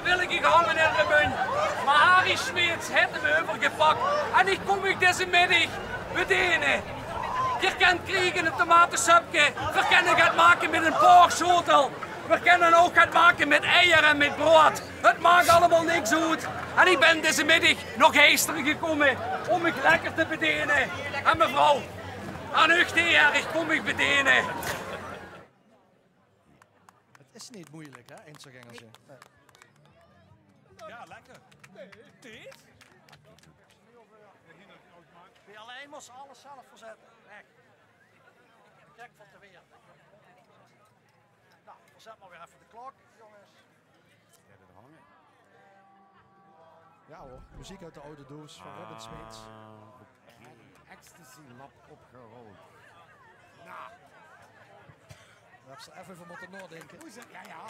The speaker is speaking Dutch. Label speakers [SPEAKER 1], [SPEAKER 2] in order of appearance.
[SPEAKER 1] wil ik gehangen in de munt. Maar Harry Smeets heeft hem overgepakt. En ik kom ik deze middag bedienen. Je kent kriegen een tomatensupje. We kunnen het maken met een poorschotel. We kunnen ook het maken met eieren en met brood. Het maakt allemaal niks uit. En ik ben deze middag nog gisteren gekomen om me lekker te bedienen. En mevrouw, aan u ik kom ik bedienen.
[SPEAKER 2] Het is niet moeilijk, hè, Inzergengeltje. Nee.
[SPEAKER 3] Ja, lekker. Dit?
[SPEAKER 2] Die alleen moest alles zelf verzetten. Weg. Kijk van te weer. Nou, verzet maar weer even de klok, jongens.
[SPEAKER 3] Ja, dat hangen.
[SPEAKER 2] Ja hoor, muziek uit de oude doos van Robin Smeets.
[SPEAKER 3] Ecstasy Lab opgerold.
[SPEAKER 2] Nou. Daar heb ze even van moeten nadenken.
[SPEAKER 3] Hoe zeg ja, ja.